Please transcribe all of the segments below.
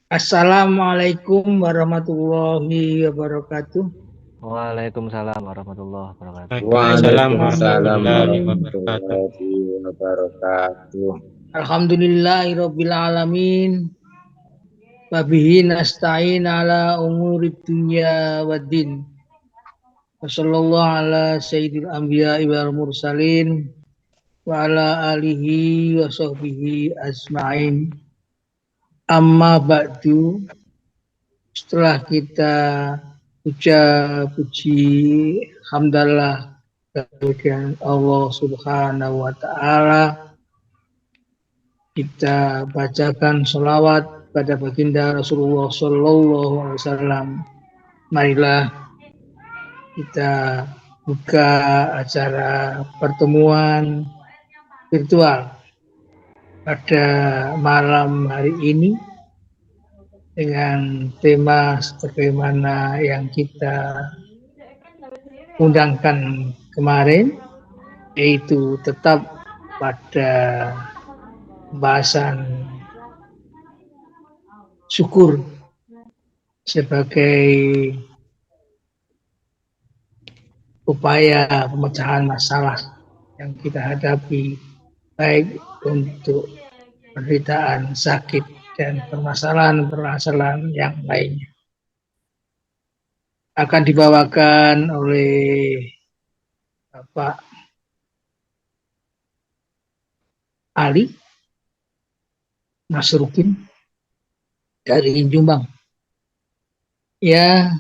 Assalamualaikum warahmatullahi wabarakatuh. Waalaikumsalam warahmatullahi wabarakatuh. Waalaikumsalam Waalaikumsalam warahmatullahi Bismillahirrahmanirrahim. wabarakatuh. warahmatullahi wabarakatuh. Alhamdulillahirabbil alamin. Wabihi nasta'in ala umuri dunya waddin. Wassallallahu ala sayyidil anbiya'i wal mursalin wa ala alihi wa sahbihi ajma'in. Amma ba'du, setelah kita puja puji hamdalah kemudian Allah Subhanahu wa taala, kita bacakan sholawat pada baginda Rasulullah Sallallahu Alaihi Wasallam. Marilah kita buka acara pertemuan virtual pada malam hari ini dengan tema sebagaimana yang kita undangkan kemarin, yaitu tetap pada pembahasan syukur sebagai upaya pemecahan masalah yang kita hadapi, baik untuk penderitaan, sakit, dan permasalahan-permasalahan yang lainnya. Akan dibawakan oleh Bapak Ali Nasruddin dari Jombang. Ya,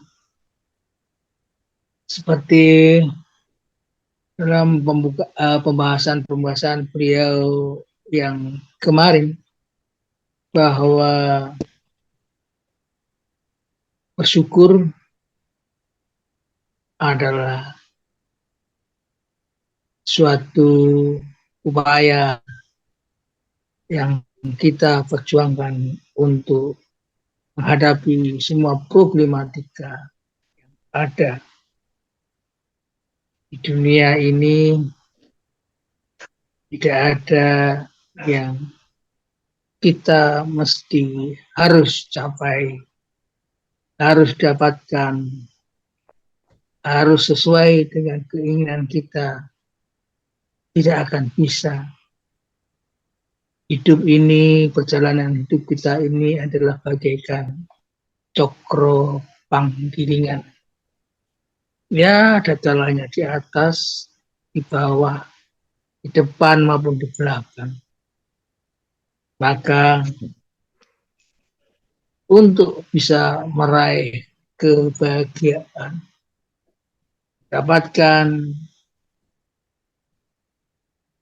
seperti dalam pembahasan beliau yang kemarin, bahwa bersyukur adalah suatu upaya yang kita perjuangkan untuk menghadapi semua problematika yang ada di dunia ini. Tidak ada yang kita mesti harus capai, harus dapatkan, harus sesuai dengan keinginan kita. Tidak akan bisa. Hidup ini, perjalanan hidup kita ini adalah bagaikan cokro panggilingan. Ya, ada jalannya di atas, di bawah, di depan maupun di belakang. Maka untuk bisa meraih kebahagiaan, dapatkan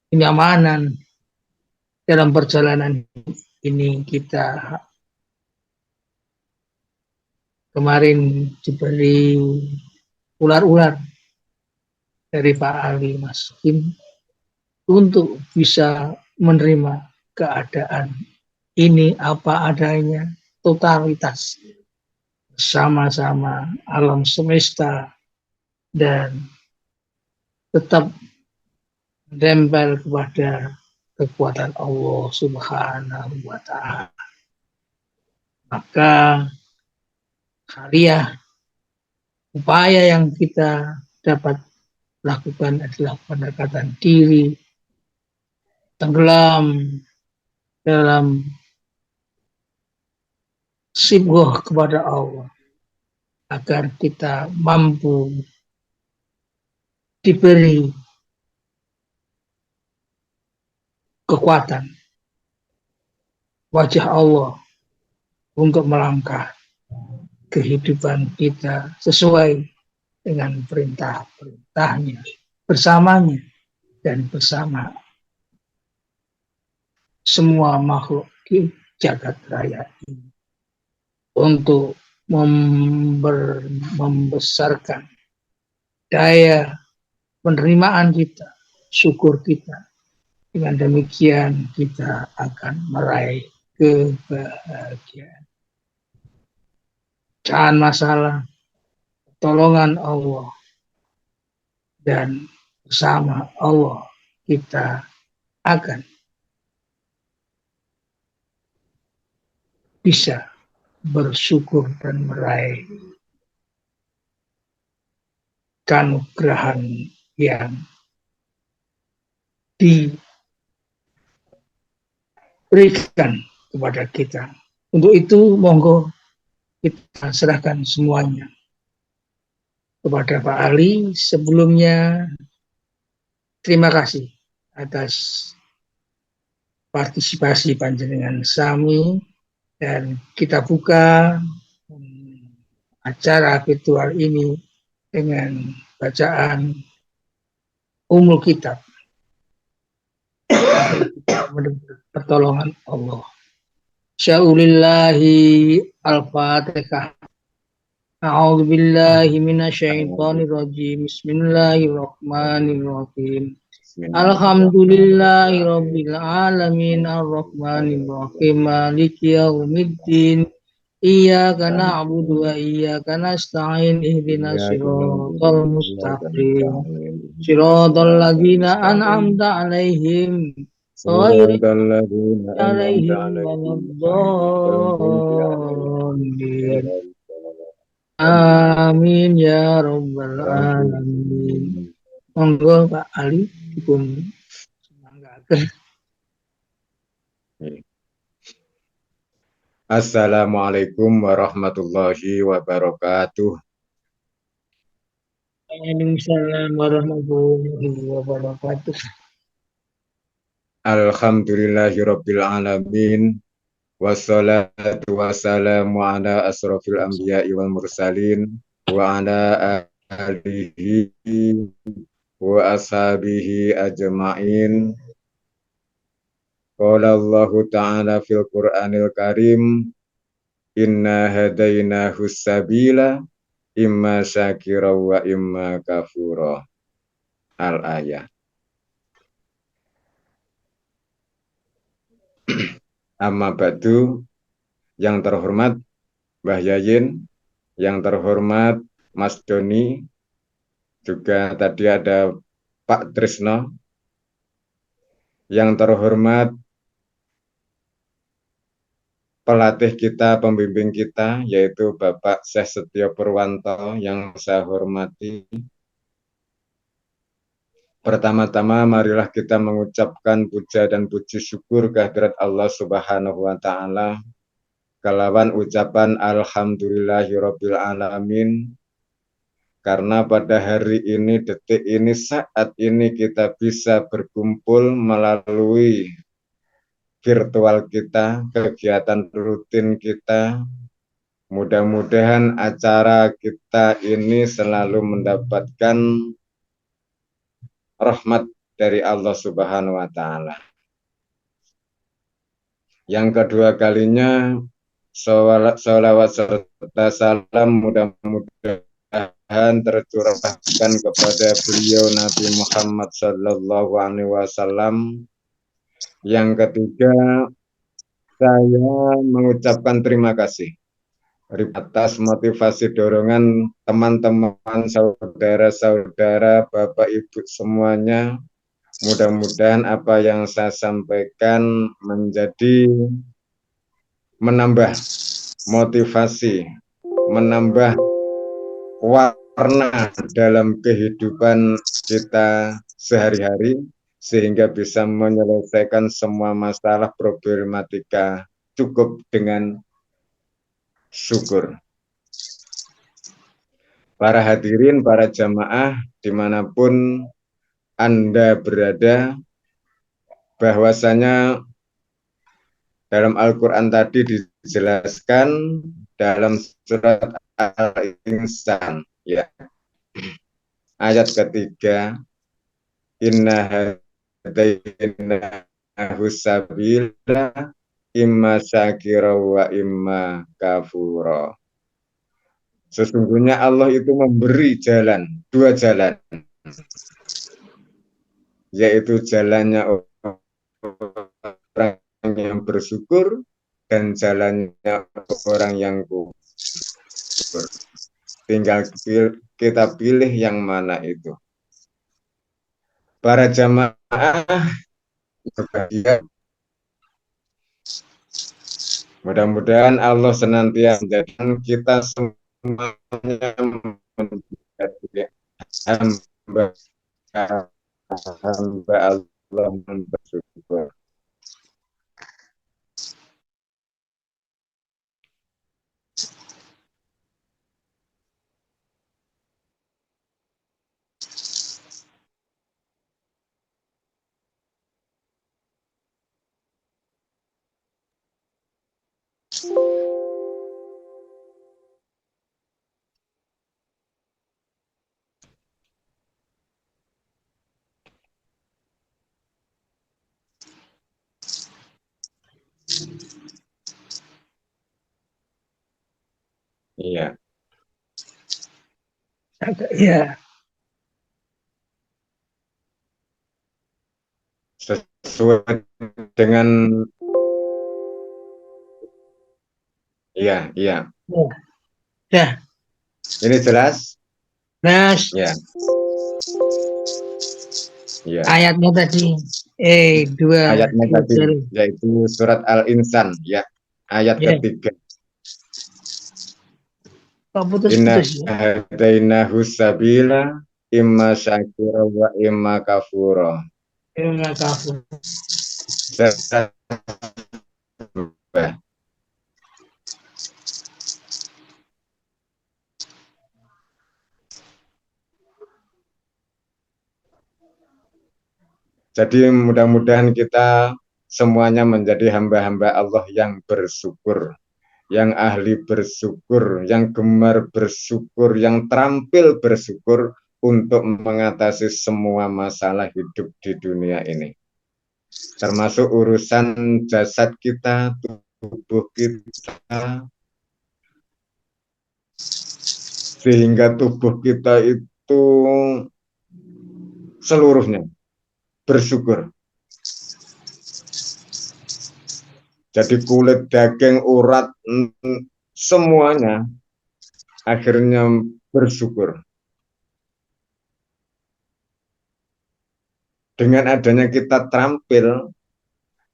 kenyamanan dalam perjalanan ini, kita kemarin diberi ular-ular dari Pak Ali Maskin untuk bisa menerima keadaan ini apa adanya, totalitas, sama-sama alam semesta, dan tetap menempel kepada kekuatan Allah Subhanahu wa Ta'ala. Maka karya upaya yang kita dapat lakukan adalah pendekatan diri, tenggelam dalam sibuk kepada Allah, agar kita mampu diberi kekuatan wajah Allah untuk melangkah kehidupan kita sesuai dengan perintah-perintahnya, bersamanya dan bersama semua makhluk di jagat raya ini, untuk membesarkan daya penerimaan kita, syukur kita. Dengan demikian kita akan meraih kebahagiaan. Pecahan masalah, pertolongan Allah, dan bersama Allah kita akan bisa bersyukur dan meraih kanugrahan yang diberikan kepada kita. Untuk itu, monggo kita serahkan semuanya kepada Pak Ali. Sebelumnya, terima kasih atas partisipasi panjenengan sami, dan kita buka acara virtual ini dengan bacaan Ummul Kitab. Mendengar pertolongan Allah. Syaulillahi al-Fatihah. A'udzu billahi minasyaitonir rajim. Bismillahirrahmanirrahim. Alhamdulillahi rabbil alamin arrahmanir rahim maliki yaumiddin. Iyyaka na'budu wa iyyaka nasta'in ihdinas siratal mustaqim. Siratal ladzina an'amta 'alaihim ghairil maghdubi 'alaihim waladdallin. Amin ya rabbal alamin. Monggo Pak Ali dipun semanggaken. Assalamualaikum warahmatullahi wabarakatuh. Waalaikumsalam warahmatullahi wabarakatuh. Alhamdulillahirabbil alamin. Wassalatu wassalamu ala asrofil anbiya'i wal mursalin wa ala alihi wa ashabihi ajma'in. Qala Allahu ta'ala fil Qur'anil Karim, inna hadainahu sabila imma syakira wa imma kafura. Al-ayah. Amma ba'du, yang terhormat Mbah Yayin, yang terhormat Mas Doni, juga tadi ada Pak Trisno, yang terhormat pelatih kita, pembimbing kita, yaitu Bapak Syekh Setio Purwanto yang saya hormati. Pertama-tama marilah kita mengucapkan puja dan puji syukur kehadirat Allah Subhanahu wa Ta'ala kalawan ucapan alhamdulillahirabbil alamin, karena pada hari ini, detik ini, saat ini kita bisa berkumpul melalui virtual kita, kegiatan rutin kita. Mudah-mudahan acara kita ini selalu mendapatkan rahmat dari Allah Subhanahu wa Ta'ala. Yang kedua kalinya, sholawat serta salam mudah-mudahan tercurahkan kepada beliau Nabi Muhammad Sallallahu Alaihi Wasallam. Yang ketiga, saya mengucapkan terima kasih atas motivasi dorongan teman-teman, saudara-saudara, Bapak Ibu semuanya. Mudah-mudahan apa yang saya sampaikan menambah motivasi, menambah warna dalam kehidupan kita sehari-hari, sehingga bisa menyelesaikan semua masalah problematika cukup dengan syukur. Para hadirin, para jamaah dimanapun Anda berada, bahwasanya dalam Al-Quran tadi dijelaskan dalam surat Al-Insan, ya, ayat ketiga, inna hadainahu sabila imma syakira wa imma kafura. Sesungguhnya Allah itu memberi jalan, dua jalan, yaitu jalannya orang yang bersyukur dan jalannya orang yang kufur. Tinggal kita pilih yang mana itu. Para jamaah berbahagia, Mudah-mudahan Allah senantiasa menjadikan kita semuanya menjadi hamba hamba Allah yang bersyukur. Iya, Ya, sesuai dengan iya. ya, ya. Ini jelas? Nah, Ya, iya. ayatnya tadi, dua, Ayatnya dua tadi jari. yaitu surat Al-Insan, ya. Ayat Ya, ketiga. kok Inna putus-putus ya? hadainahu sabila imma syakira wa imma kafura. Terima kasih. Jadi mudah-mudahan kita semuanya menjadi hamba-hamba Allah yang bersyukur, yang ahli bersyukur, yang gemar bersyukur, yang terampil bersyukur untuk mengatasi semua masalah hidup di dunia ini. Termasuk urusan jasad kita, tubuh kita, sehingga tubuh kita itu seluruhnya bersyukur. Jadi kulit, daging, urat, semuanya akhirnya bersyukur. Dengan adanya kita terampil,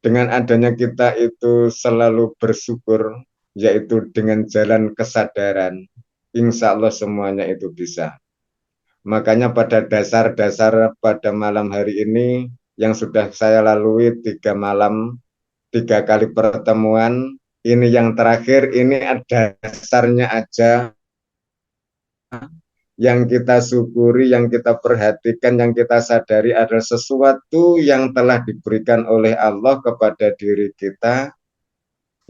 dengan adanya kita itu selalu bersyukur, yaitu dengan jalan kesadaran, insya Allah semuanya itu bisa. Makanya pada dasar-dasar pada malam hari ini yang sudah saya lalui 3 malam, 3 kali pertemuan, ini yang terakhir, ini ada dasarnya aja yang kita syukuri, yang kita perhatikan, yang kita sadari adalah sesuatu yang telah diberikan oleh Allah kepada diri kita,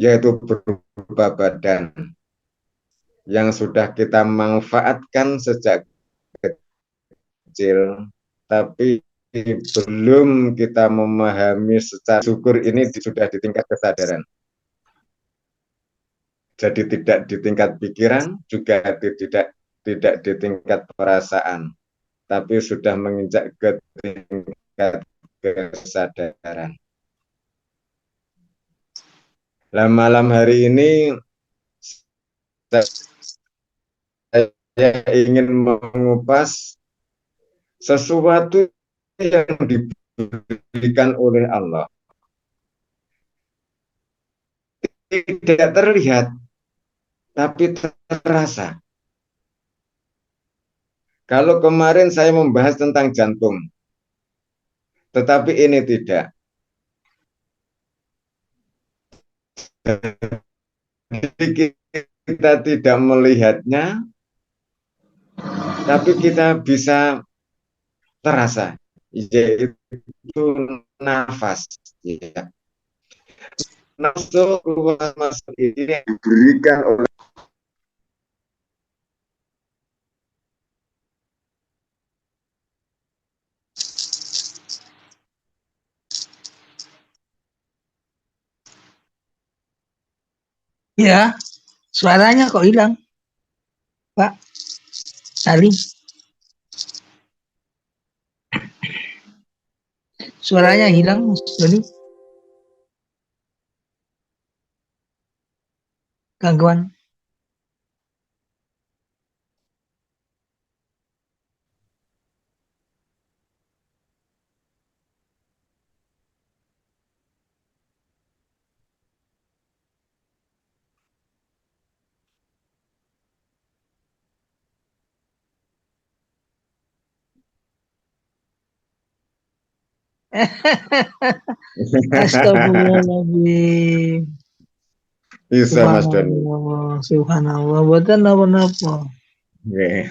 yaitu berupa badan yang sudah kita manfaatkan sejak kecil, tapi belum kita memahami secara syukur ini sudah di tingkat kesadaran. Jadi tidak di tingkat pikiran, juga tidak di tingkat perasaan, tapi sudah menginjak ke tingkat kesadaran. Nah, malam hari ini saya ingin mengupas sesuatu yang diberikan oleh Allah. Tidak terlihat, tapi terasa. Kalau kemarin saya membahas tentang jantung, tetapi ini tidak. Jadi kita tidak melihatnya, tapi kita bisa terasa, yaitu nafas. Ya. Nafsu keluar masuk ini diberikan oleh. Ya, suaranya kok hilang, Pak Salim. Suaranya hilang, Mas Doni. Gangguan. Astagfirullahaladzim. Bisa Mas Doni. Subhanallah. Subhanallah. Buatan apa-apa. Oke.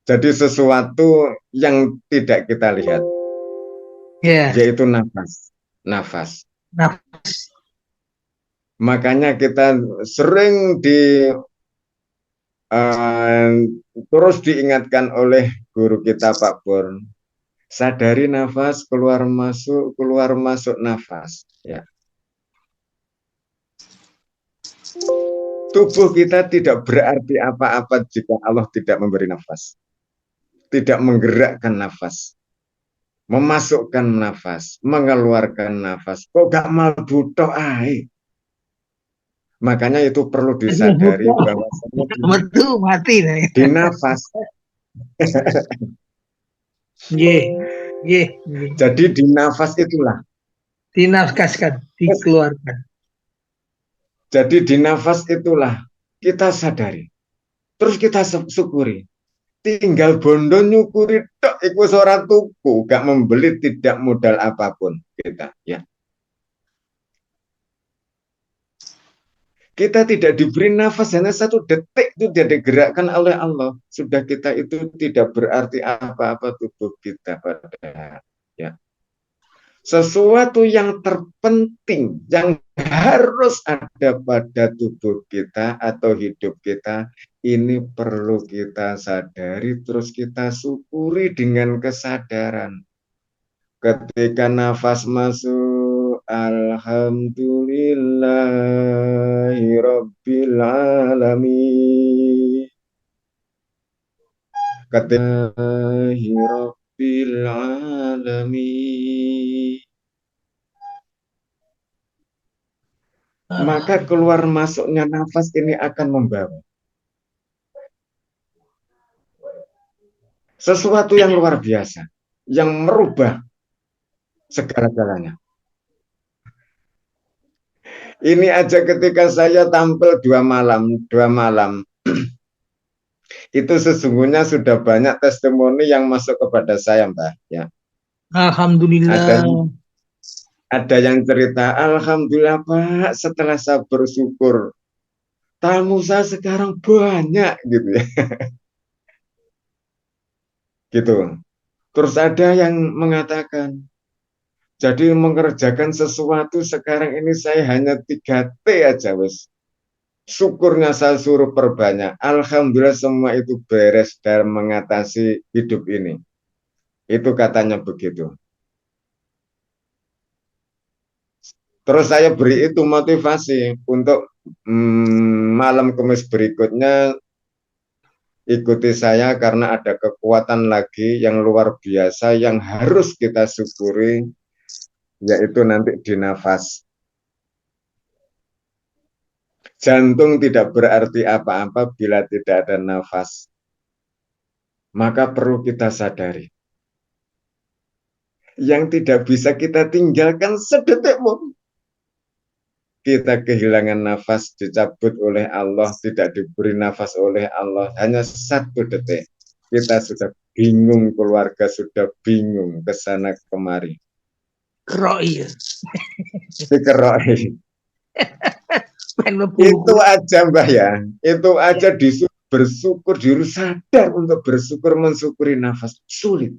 Jadi sesuatu yang tidak kita lihat, Ya. yaitu nafas. Nafas. Nafas. Makanya kita sering terus diingatkan oleh guru kita Pak Born, sadari nafas, keluar masuk nafas. Ya. Tubuh kita tidak berarti apa-apa jika Allah tidak memberi nafas, tidak menggerakkan nafas, memasukkan nafas, mengeluarkan nafas. Kok gak mal butuh air? Makanya itu perlu disadari bahwa Betul mati nih. di nafas. Ye. Jadi di nafas itulah. Dinafkaskan, dikeluarkan. Jadi di nafas itulah kita sadari. Terus kita syukuri. Tinggal bondo nyukuri tok iku ora tuku, gak membeli, tidak modal apapun kita, ya. Kita tidak diberi nafas hanya 1 detik, itu tidak digerakkan oleh Allah. Sudah kita itu tidak berarti apa-apa tubuh kita pada, ya. Sesuatu yang terpenting yang harus ada pada tubuh kita atau hidup kita, ini perlu kita sadari, terus kita syukuri dengan kesadaran. Ketika nafas masuk, alhamdulillahirabbil alamin. Ketika rabbil alamin, maka keluar masuknya nafas ini akan membawa sesuatu yang luar biasa, yang merubah segala-galanya. Ini aja ketika saya tampil 2 malam, itu sesungguhnya sudah banyak testimoni yang masuk kepada saya, Mbak. Ya. Alhamdulillah. Ada yang cerita, alhamdulillah Pak, setelah saya bersyukur, tamu saya sekarang banyak, gitu ya. Gitu. Terus ada yang mengatakan, jadi mengerjakan sesuatu sekarang ini saya hanya 3T aja, wes. Syukurnya saya suruh perbanyak. Alhamdulillah semua itu beres dalam mengatasi hidup ini. Itu katanya begitu. Terus saya beri itu motivasi untuk malam Kamis berikutnya, ikuti saya karena ada kekuatan lagi yang luar biasa yang harus kita syukuri, yaitu nanti di nafas. Jantung tidak berarti apa-apa bila tidak ada nafas. Maka perlu kita sadari. Yang tidak bisa kita tinggalkan sedetik pun. Kita kehilangan nafas, dicabut oleh Allah, tidak diberi nafas oleh Allah, hanya 1 detik. Kita sudah bingung, keluarga sudah bingung, kesana kemari. Keroi. Dikeroi. Itu aja Mbah ya, itu aja disuruh bersyukur, disuruh sadar untuk bersyukur, mensyukuri nafas. Sulit.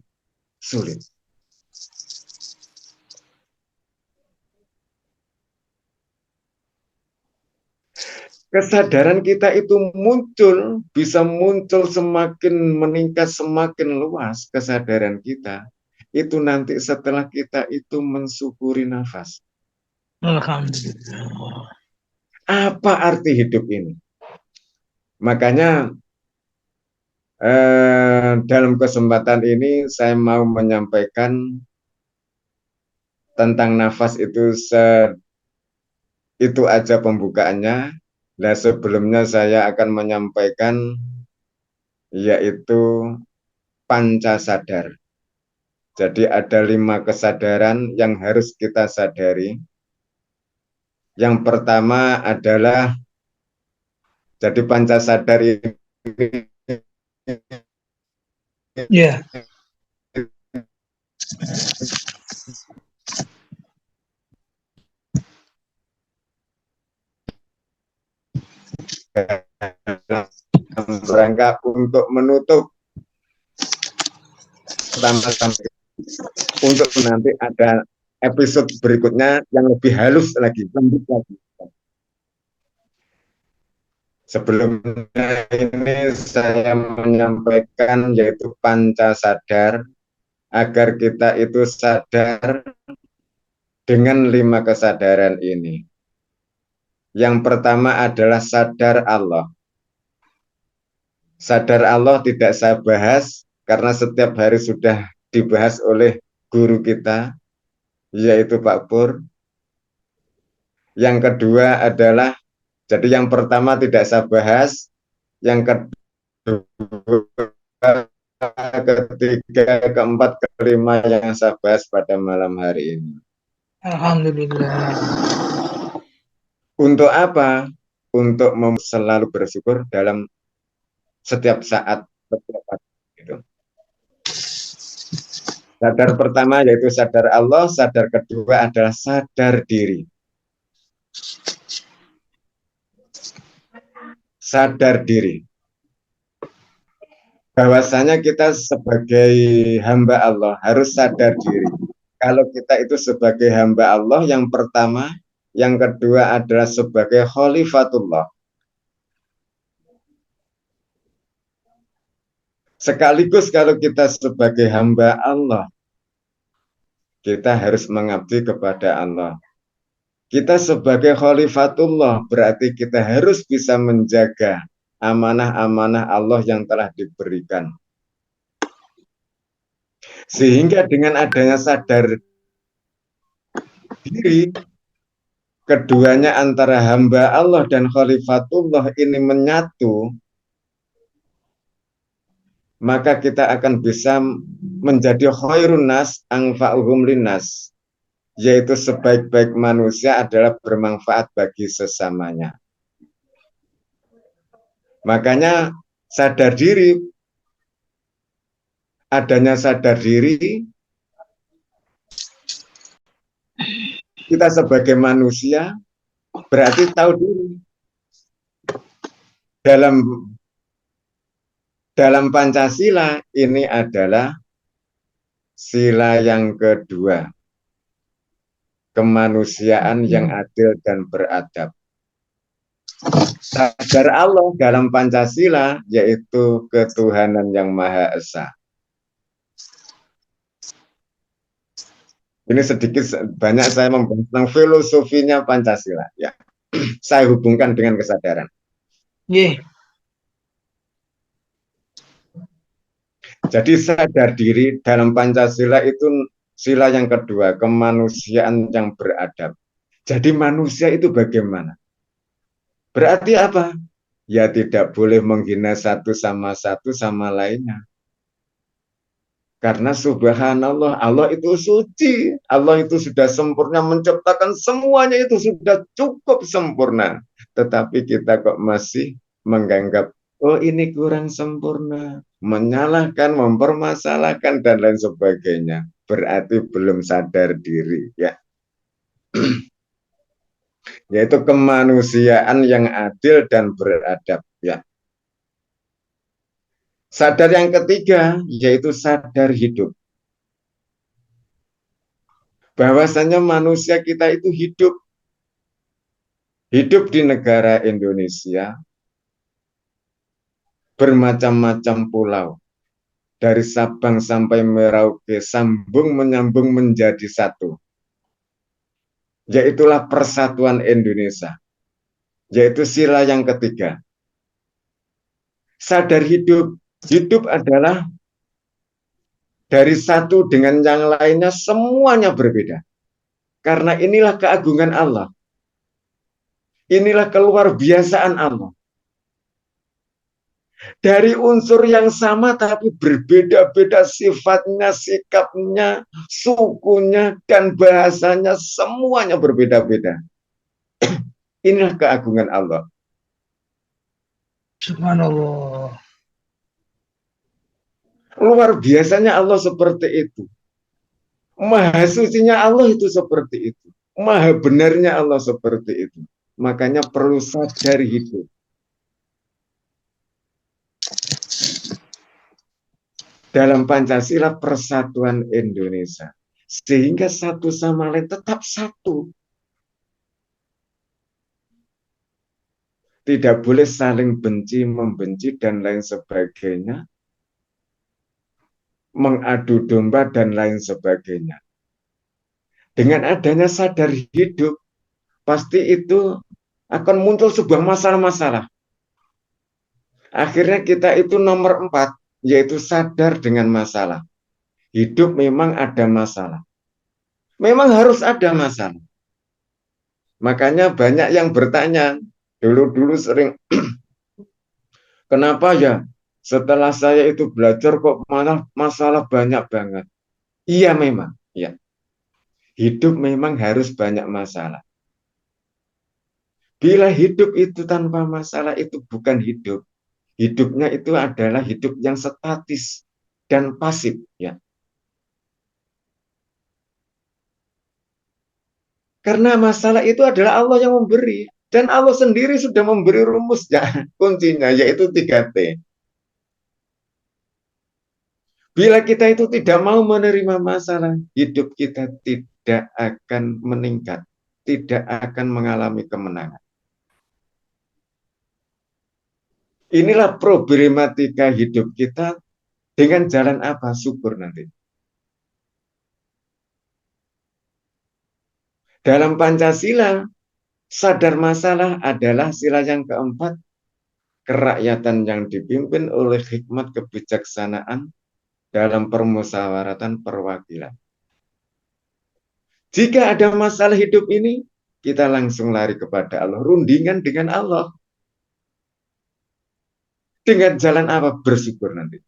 Kesadaran kita itu muncul, bisa muncul semakin meningkat, semakin luas kesadaran kita. Itu nanti setelah kita itu mensyukuri nafas. Alhamdulillah. Apa arti hidup ini? Makanya dalam kesempatan ini saya mau menyampaikan tentang nafas itu aja pembukaannya. Nah, sebelumnya saya akan menyampaikan yaitu panca sadar. Jadi ada 5 kesadaran yang harus kita sadari. Yang pertama adalah, jadi panca sadar ini Ya, dalam rangka untuk menutup pertama sampai untuk nanti ada episode berikutnya yang lebih halus lagi, lembut lagi. Sebelumnya ini saya menyampaikan yaitu panca sadar agar kita itu sadar dengan 5 kesadaran ini. Yang pertama adalah sadar Allah. Sadar Allah tidak saya bahas karena setiap hari sudah dibahas oleh guru kita, yaitu Pak Pur. Yang kedua adalah, jadi yang pertama tidak saya bahas, yang kedua, ketiga, keempat, kelima yang saya bahas pada malam hari ini. alhamdulillah. Untuk apa? Untuk selalu bersyukur dalam setiap saat, setiap hari, gitu. Sadar pertama yaitu sadar Allah, sadar kedua adalah sadar diri. Sadar diri. Bahwasanya kita sebagai hamba Allah harus sadar diri. Kalau kita itu sebagai hamba Allah, yang pertama, yang kedua adalah sebagai khalifatullah. Sekaligus kalau kita sebagai hamba Allah, kita harus mengabdi kepada Allah. Kita sebagai khalifatullah berarti kita harus bisa menjaga amanah-amanah Allah yang telah diberikan. Sehingga dengan adanya sadar diri, keduanya antara hamba Allah dan khalifatullah ini menyatu, maka kita akan bisa menjadi khairun nas anfa'uhum linnas, yaitu sebaik-baik manusia adalah bermanfaat bagi sesamanya. Makanya sadar diri, adanya sadar diri, kita sebagai manusia berarti tahu diri. Dalam Pancasila ini adalah sila yang kedua, kemanusiaan yang adil dan beradab. Sadar Allah dalam Pancasila yaitu ketuhanan yang Maha Esa. Ini sedikit banyak saya membahas tentang filosofinya Pancasila. Ya, saya hubungkan dengan kesadaran. Yeah. Jadi sadar diri dalam Pancasila itu sila yang kedua, kemanusiaan yang beradab. Jadi manusia itu bagaimana? Berarti apa? Ya tidak boleh menghina satu sama lainnya. Karena subhanallah, Allah itu suci. Allah itu sudah sempurna menciptakan semuanya, itu sudah cukup sempurna. Tetapi kita kok masih menganggap, oh ini kurang sempurna. Menyalahkan, mempermasalahkan, dan lain sebagainya. Berarti belum sadar diri. Ya. Yaitu kemanusiaan yang adil dan beradab. Ya. Sadar yang ketiga, yaitu sadar hidup. Bahwasanya manusia kita itu hidup di negara Indonesia, bermacam-macam pulau, dari Sabang sampai Merauke, sambung menyambung menjadi satu, yaitulah persatuan Indonesia, yaitu sila yang ketiga. Sadar hidup adalah dari satu dengan yang lainnya semuanya berbeda. Karena inilah keagungan Allah. Inilah keluar biasaan Allah. Dari unsur yang sama tapi berbeda-beda sifatnya, sikapnya, sukunya, dan bahasanya semuanya berbeda-beda. Inilah keagungan Allah. Subhanallah. Luar biasanya Allah seperti itu. Maha sucinya Allah itu seperti itu. Maha benarnya Allah seperti itu. Makanya perlu sadar hidup. Dalam Pancasila Persatuan Indonesia. Sehingga satu sama lain tetap satu. Tidak boleh saling benci, membenci, dan lain sebagainya. Mengadu domba, dan lain sebagainya. Dengan adanya sadar hidup, pasti itu akan muncul sebuah masalah-masalah. Akhirnya kita itu nomor 4, yaitu sadar dengan masalah. Hidup memang ada masalah. Memang harus ada masalah. Makanya banyak yang bertanya, dulu-dulu sering, kenapa ya setelah saya itu belajar kok malah masalah banyak banget. Iya memang, ya. Hidup memang harus banyak masalah. Bila hidup itu tanpa masalah itu bukan hidup. Hidupnya itu adalah hidup yang statis dan pasif, ya. Karena masalah itu adalah Allah yang memberi. Dan Allah sendiri sudah memberi rumusnya, kuncinya, yaitu 3T. Bila kita itu tidak mau menerima masalah, hidup kita tidak akan meningkat, tidak akan mengalami kemenangan. Inilah problematika hidup kita dengan jalan apa? Syukur nanti. Dalam Pancasila, sadar masalah adalah sila yang keempat, kerakyatan yang dipimpin oleh hikmat kebijaksanaan dalam permusyawaratan perwakilan. Jika ada masalah hidup ini, kita langsung lari kepada Allah, rundingan dengan Allah. Dengan jalan apa? Bersyukur nanti.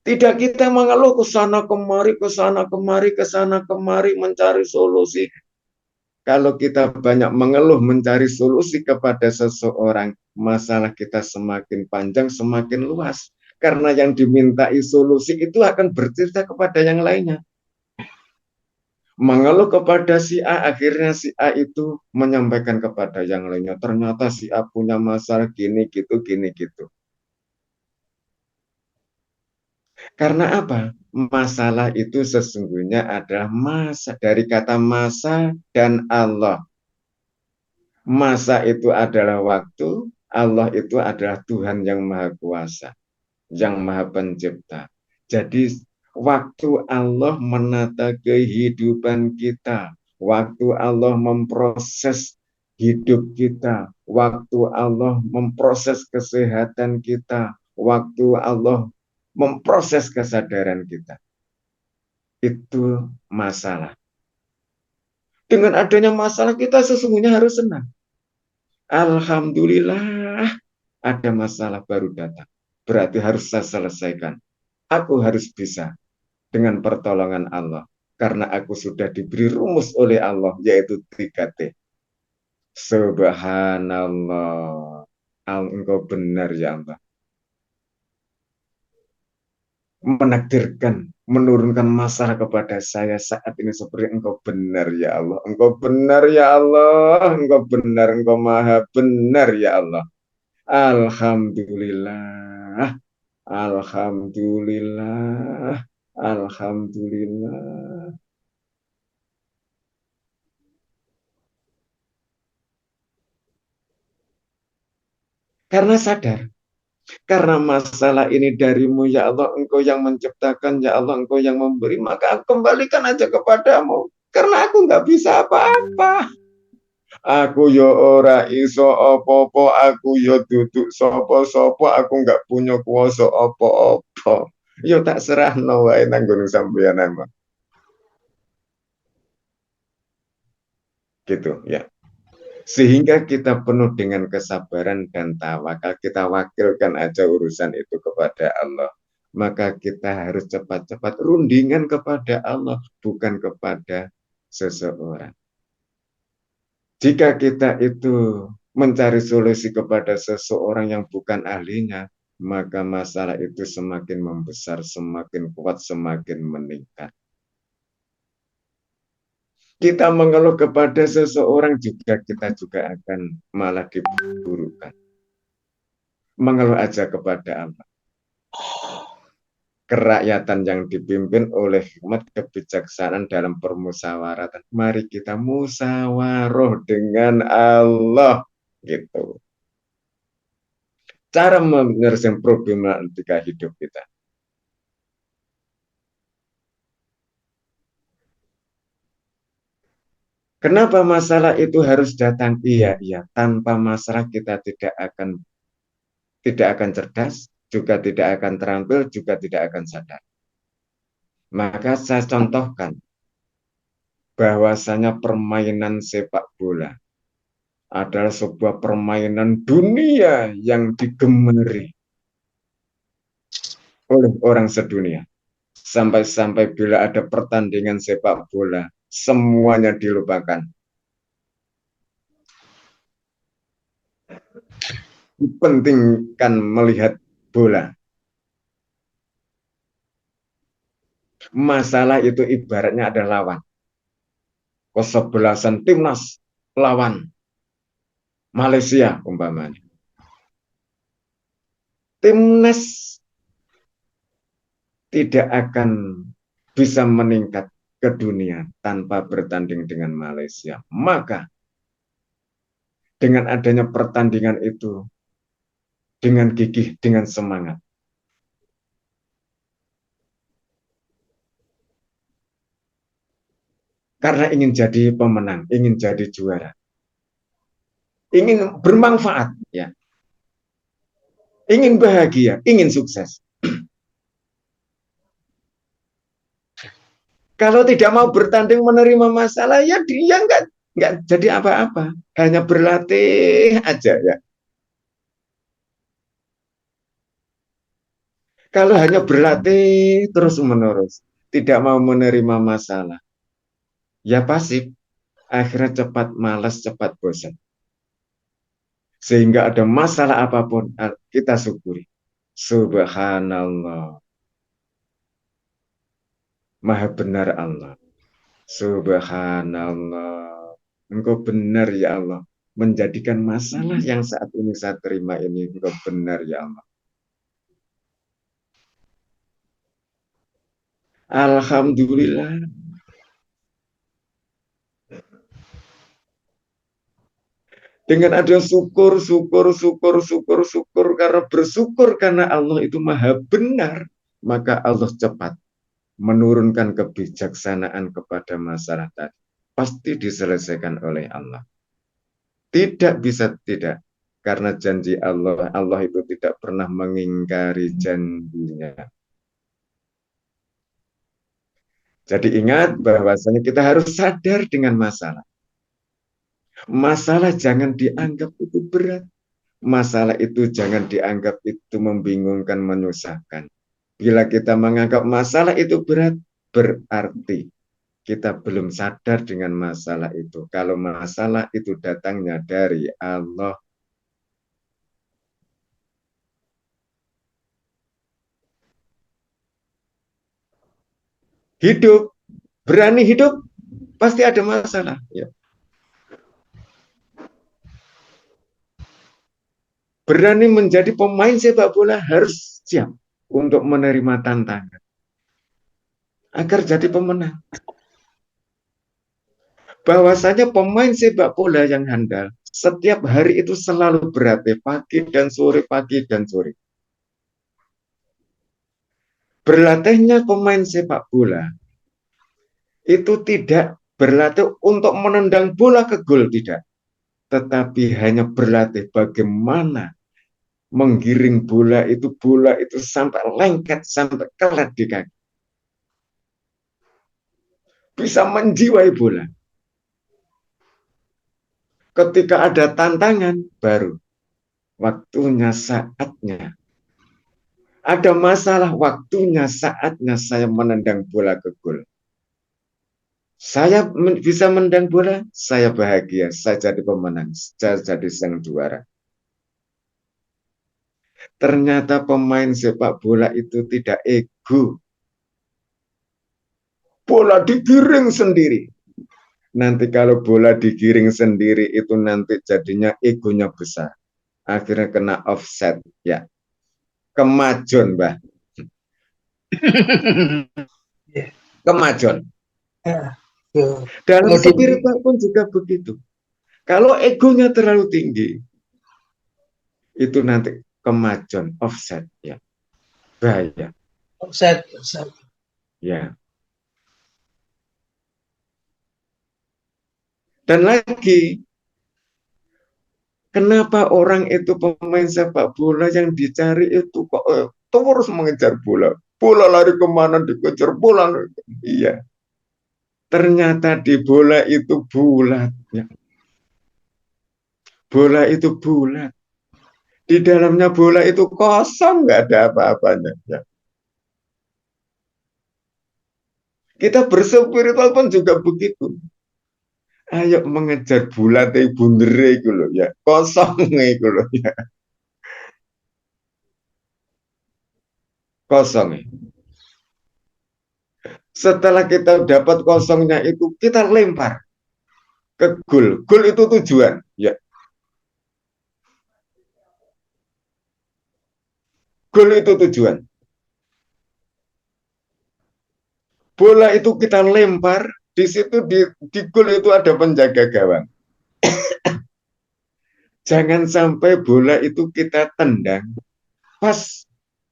Tidak kita mengeluh ke sana kemari, ke sana kemari, ke sana kemari mencari solusi. Kalau kita banyak mengeluh mencari solusi kepada seseorang, masalah kita semakin panjang, semakin luas. Karena yang dimintai solusi itu akan bercerita kepada yang lainnya. Mengeluh kepada si A, akhirnya si A itu menyampaikan kepada yang lainnya. Ternyata si A punya masalah gini gitu, gini gitu. Karena apa? Masalah itu sesungguhnya adalah masa, dari kata masa dan Allah. Masa itu adalah waktu, Allah itu adalah Tuhan yang Maha Kuasa, yang Maha Pencipta. Jadi waktu Allah menata kehidupan kita, waktu Allah memproses hidup kita, waktu Allah memproses kesehatan kita, waktu Allah memproses kesadaran kita. Itu masalah. Dengan adanya masalah kita sesungguhnya harus senang. Alhamdulillah ada masalah baru datang. Berarti harus saya selesaikan. Aku harus bisa dengan pertolongan Allah. Karena aku sudah diberi rumus oleh Allah, yaitu 3T. Subhanallah. Engkau benar ya Allah. Menakdirkan, menurunkan masalah kepada saya saat ini seperti engkau benar ya Allah. Engkau benar ya Allah. Engkau benar, engkau maha benar ya Allah. Alhamdulillah. Alhamdulillah. Alhamdulillah. Karena sadar, karena masalah ini darimu ya Allah, engkau yang menciptakan ya Allah, engkau yang memberi, maka aku kembalikan aja kepadamu. Karena aku nggak bisa apa-apa. Aku yo ora iso opo-opo, aku yo duduk sopo-sopo, aku nggak punya kuasa opo-opo. Yo tak serahno wae nang gunung sampeyan ama. Gitu ya. Sehingga kita penuh dengan kesabaran dan tawakal, kita wakilkan aja urusan itu kepada Allah. Maka kita harus cepat-cepat rundingan kepada Allah, bukan kepada seseorang. Jika kita itu mencari solusi kepada seseorang yang bukan ahlinya, maka masalah itu semakin membesar, semakin kuat, semakin meningkat. Kita mengeluh kepada seseorang juga, kita juga akan malah diburukan. Mengeluh aja kepada Allah. Kerakyatan yang dipimpin oleh hikmat kebijaksanaan dalam permusyawaratan. Mari kita musyawarah dengan Allah. Gitu. Cara menyelesaikan problematika hidup kita. Kenapa masalah itu harus datang? Iya. Tanpa masalah kita tidak akan cerdas, juga tidak akan terampil, juga tidak akan sadar. Maka saya contohkan bahwasanya permainan sepak bola adalah sebuah permainan dunia yang digemari oleh orang sedunia. Sampai-sampai bila ada pertandingan sepak bola, semuanya dilupakan. Dipentingkan melihat bola. Masalah itu ibaratnya ada lawan. Kesebelasan timnas lawan Malaysia umpamanya. Timnas tidak akan bisa meningkat ke dunia tanpa bertanding dengan Malaysia. Maka dengan adanya pertandingan itu, dengan gigih, dengan semangat, karena ingin jadi pemenang, ingin jadi juara, ingin bermanfaat, ya, ingin bahagia, ingin sukses. Kalau tidak mau bertanding menerima masalah, ya dia nggak jadi apa-apa, hanya berlatih aja, ya. Kalau hanya berlatih terus-menerus, tidak mau menerima masalah, ya pasif, akhirnya cepat malas, cepat bosan. Sehingga ada masalah apapun, kita syukuri. Subhanallah. Maha benar Allah. Subhanallah. Engkau benar ya Allah. Menjadikan masalah yang saat ini saya terima ini, engkau benar ya Allah. Alhamdulillah. Dengan ada syukur, karena bersyukur karena Allah itu maha benar, maka Allah cepat menurunkan kebijaksanaan kepada masalah tadi. Pasti diselesaikan oleh Allah. Tidak bisa tidak, karena janji Allah, Allah itu tidak pernah mengingkari janjinya. Jadi ingat bahwasanya kita harus sadar dengan masalah. Masalah jangan dianggap itu berat. Masalah itu jangan dianggap itu membingungkan, menyusahkan. Bila kita menganggap masalah itu berat, berarti kita belum sadar dengan masalah itu. Kalau masalah itu datangnya dari Allah. Hidup, berani hidup, pasti ada masalah. Ya. Berani menjadi pemain sepak bola harus siap untuk menerima tantangan. Agar jadi pemenang. Bahwasanya pemain sepak bola yang handal, setiap hari itu selalu berlatih pagi dan sore, pagi dan sore. Berlatihnya pemain sepak bola itu tidak berlatih untuk menendang bola ke gol, tidak. Tetapi hanya berlatih bagaimana menggiring bola itu sampai lengket, sampai kelet di kaki. Bisa menjiwai bola. Ketika ada tantangan, baru waktunya, saatnya. Ada masalah, waktunya, saatnya saya menendang bola ke gol. Saya bisa menendang bola, saya bahagia, saya jadi pemenang, saya jadi sang juara. Ternyata pemain sepak bola itu tidak ego. Bola digiring sendiri. Nanti kalau bola digiring sendiri itu nanti jadinya egonya besar. Akhirnya kena offset ya. Kemajon, Mbah. Kemajon. Ya, ya. Dalam Kalau di spiritual pun juga begitu. Kalau egonya terlalu tinggi, itu nanti kemajon, offset ya. Bahaya. offset, offset. Ya. Dan lagi, kenapa orang itu pemain sepak bola yang dicari itu kok terus mengejar bola? Bola lari kemana dikejar bola? Iya. Ternyata di bola itu bulat. Ya. Bola itu bulat. Di dalamnya bola itu kosong, nggak ada apa-apanya. Ya. Kita berspiritual pun juga begitu. Ayo mengejar bulat bundere itu loh ya. Kosong itu loh ya. Kosong. Setelah kita dapat kosongnya itu, kita lempar ke gol. Gol itu tujuan. Ya. Gol itu tujuan. Bola itu kita lempar, di situ di gol itu ada penjaga gawang. Jangan sampai bola itu kita tendang, pas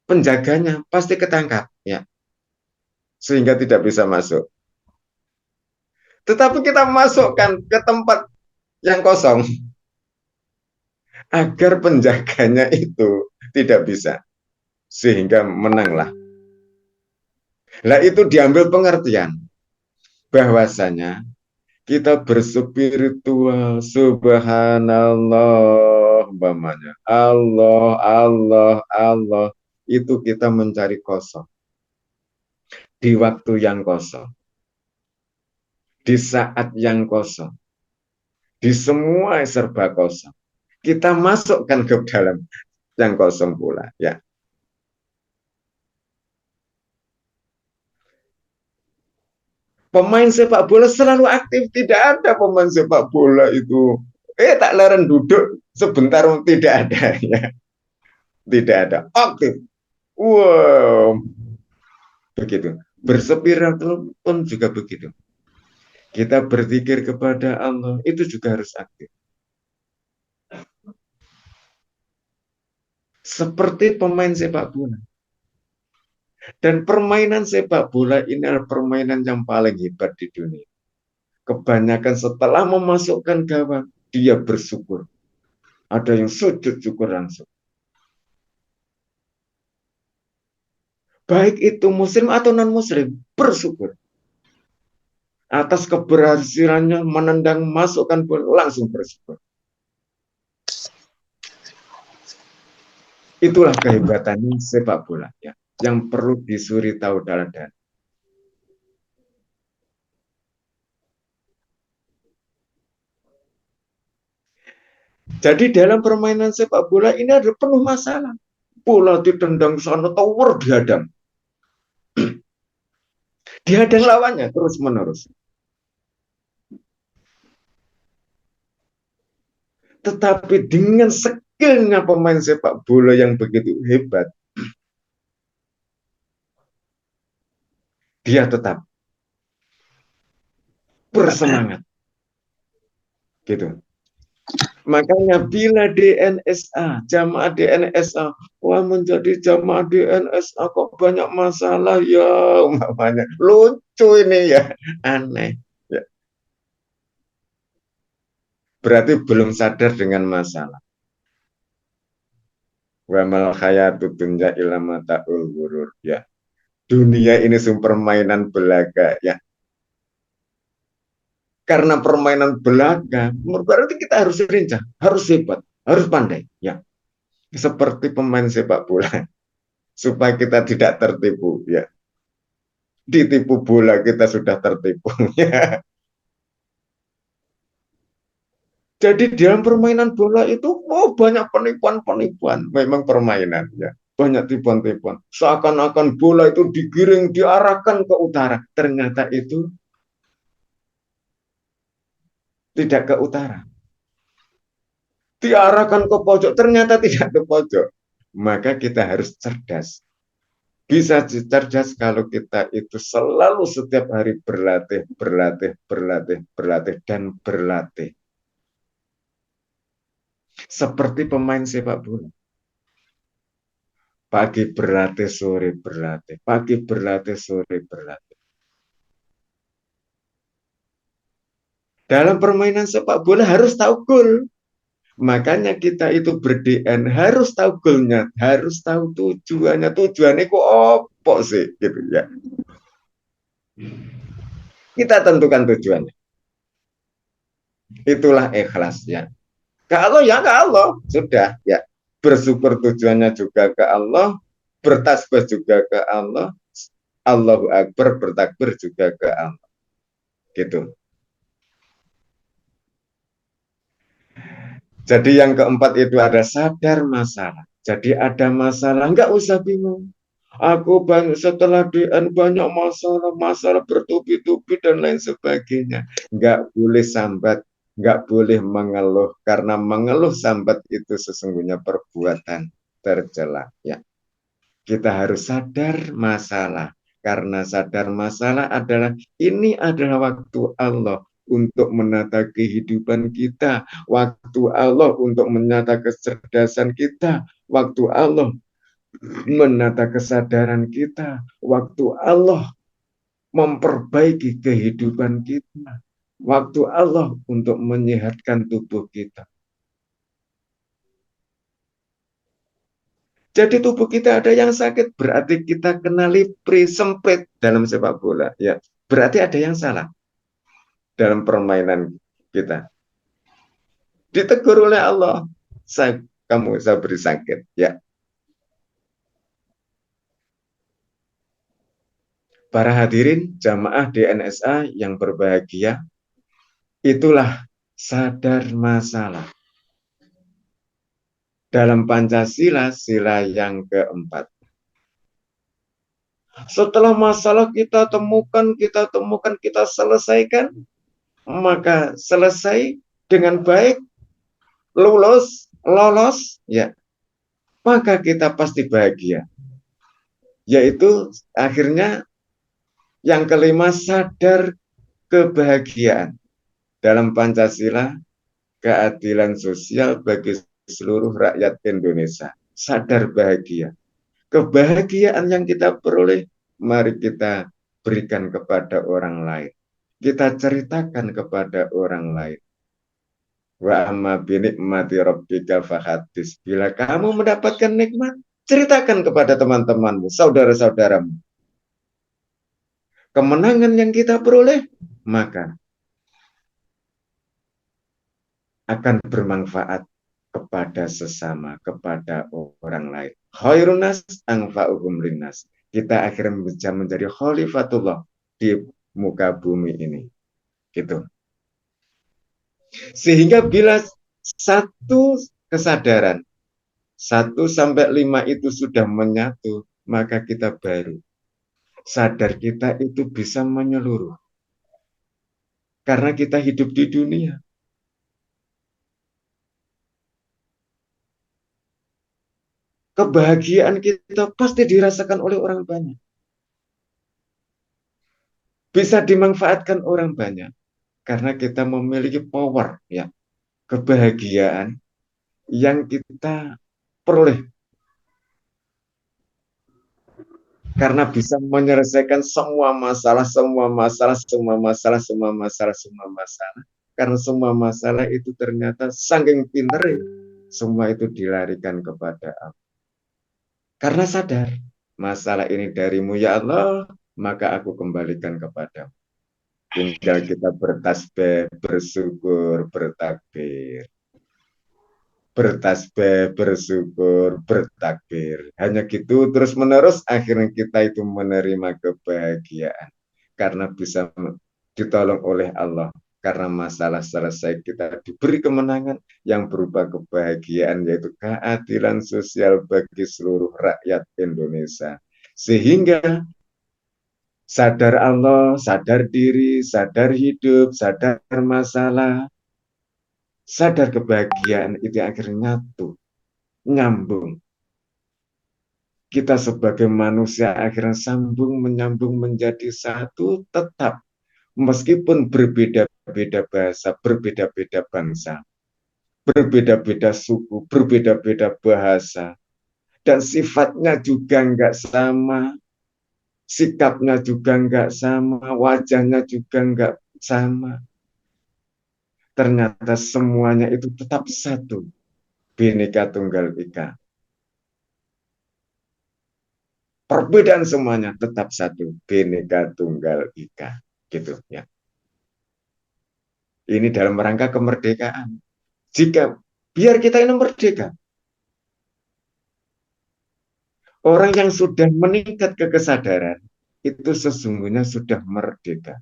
penjaganya pasti ketangkap, ya, sehingga tidak bisa masuk. Tetapi kita masukkan ke tempat yang kosong, agar penjaganya itu tidak bisa, sehingga menanglah. Nah itu diambil pengertian, bahwasanya kita berspiritual, subhanallah, umpamanya Allah, Allah, Allah, itu kita mencari kosong di waktu yang kosong, di saat yang kosong, di semua serba kosong, kita masukkan ke dalam yang kosong pula, ya. Pemain sepak bola selalu aktif, tidak ada pemain sepak bola itu tak leren duduk sebentar, tidak ada, ya. Tidak ada, aktif. Wow, begitu. Berspiritual pun juga begitu. Kita berzikir kepada Allah, itu juga harus aktif. Seperti pemain sepak bola. Dan permainan sepak bola ini adalah permainan yang paling hebat di dunia. Kebanyakan setelah memasukkan gawang, dia bersyukur. Ada yang sujud syukur langsung. Baik itu muslim atau non-muslim, bersyukur. Atas keberhasilannya menendang masukkan bola, langsung bersyukur. Itulah kehebatan sepak bola, ya, yang perlu disuri tahu dan. Jadi dalam permainan sepak bola ini ada penuh masalah. Bola ditendang sana, tower dihadang. Dihadang lawannya terus menerus. Tetapi dengan skillnya pemain sepak bola yang begitu hebat, dia tetap bersemangat. Gitu. Makanya bila DNSA, jamaah DNSA, wah menjadi jamaah DNSA kok banyak masalah ya, umpamanya. Lucu ini ya, aneh. Ya. Berarti belum sadar dengan masalah. Wa mal hayatud dunya illa mata'ul ghurur, ya. Dunia ini sumber permainan belaga, ya. Karena permainan belaga, berarti kita harus lincah, harus hebat, harus pandai, ya. Seperti pemain sepak bola, supaya kita tidak tertipu, ya. Ditipu bola kita sudah tertipu, ya. Jadi dalam permainan bola itu banyak penipuan-penipuan. Memang permainan ya. Banyak tipuan-tipuan. Seakan-akan bola itu digiring, diarahkan ke utara. Ternyata itu tidak ke utara. Diarahkan ke pojok, ternyata tidak ke pojok. Maka kita harus cerdas. Bisa cerdas kalau kita itu selalu setiap hari berlatih, berlatih, berlatih, berlatih, dan berlatih. Seperti pemain sepak bola. Pagi berlatih, sore berlatih. Pagi berlatih, sore berlatih. Dalam permainan sepak bola harus tahu gol. Makanya kita itu ber-DN harus tahu golnya, harus tahu tujuannya. Tujuannya kok apa sih gitu ya. Kita tentukan tujuannya. Itulah ikhlas ya. Kalau ya ke Allah, sudah ya. Bersyukur tujuannya juga ke Allah, bertasbih juga ke Allah, Allahu Akbar, bertakbir juga ke Allah. Gitu. Jadi yang keempat itu ada sadar masalah. Jadi ada masalah, nggak usah bingung. Aku banyak setelah DN banyak masalah bertubi-tubi dan lain sebagainya. Nggak boleh sambat, nggak boleh mengeluh karena mengeluh sambat itu sesungguhnya perbuatan tercela. Ya, kita harus sadar masalah karena sadar masalah adalah ini adalah waktu Allah untuk menata kehidupan kita, waktu Allah untuk menata kecerdasan kita, waktu Allah menata kesadaran kita, waktu Allah memperbaiki kehidupan kita, waktu Allah untuk menyehatkan tubuh kita. Jadi tubuh kita ada yang sakit, berarti kita kena lipri, sempit dalam sepak bola. Ya, berarti ada yang salah dalam permainan kita. Ditegur oleh Allah, saya beri sakit. Ya, para hadirin jamaah DNSA yang berbahagia, itulah sadar masalah. Dalam Pancasila, sila yang keempat. Setelah masalah kita temukan, kita selesaikan, maka selesai dengan baik, lolos, ya, maka kita pasti bahagia. Yaitu akhirnya yang kelima, sadar kebahagiaan. Dalam Pancasila, keadilan sosial bagi seluruh rakyat Indonesia. Sadar bahagia. Kebahagiaan yang kita peroleh, mari kita berikan kepada orang lain. Kita ceritakan kepada orang lain. Wa amma binikmati rabbika fahadis. Bila kamu mendapatkan nikmat, ceritakan kepada teman-temanmu, saudara-saudaramu. Kemenangan yang kita peroleh, maka akan bermanfaat kepada sesama, kepada orang lain. Khairun nas anfa'uhum linnas. Kita akhirnya bisa menjadi khalifatullah di muka bumi ini. Gitu. Sehingga bila satu kesadaran 1-5 itu sudah menyatu, maka kita baru sadar kita itu bisa menyeluruh. Karena kita hidup di dunia. Kebahagiaan kita pasti dirasakan oleh orang banyak. Bisa dimanfaatkan orang banyak. Karena kita memiliki power, ya, kebahagiaan yang kita peroleh. Karena bisa menyelesaikan semua masalah. Karena semua masalah itu ternyata saking pinternya, semua itu dilarikan kepada Allah. Karena sadar, masalah ini darimu ya Allah, maka aku kembalikan kepadamu. Tinggal kita bertasbih, bersyukur, bertakbir. Bertasbih, bersyukur, bertakbir. Hanya gitu terus menerus akhirnya kita itu menerima kebahagiaan. Karena bisa ditolong oleh Allah. karena masalah selesai kita diberi kemenangan yang berupa kebahagiaan, yaitu keadilan sosial bagi seluruh rakyat Indonesia. Sehingga sadar Allah, sadar diri, sadar hidup, sadar masalah, sadar kebahagiaan itu akhirnya nyatu, nyambung. Kita sebagai manusia akhirnya sambung menyambung menjadi satu, tetap meskipun berbeda-beda bahasa, berbeda-beda bangsa, berbeda-beda suku, berbeda-beda bahasa, dan sifatnya juga nggak sama, sikapnya juga nggak sama, wajahnya juga nggak sama. Ternyata semuanya itu tetap satu, Bhinneka Tunggal Ika. Perbedaan semuanya tetap satu, Bhinneka Tunggal Ika. Gitu ya. Ini dalam rangka kemerdekaan. Jika biar kita ini merdeka, orang yang sudah meningkat ke kesadaran itu sesungguhnya sudah merdeka.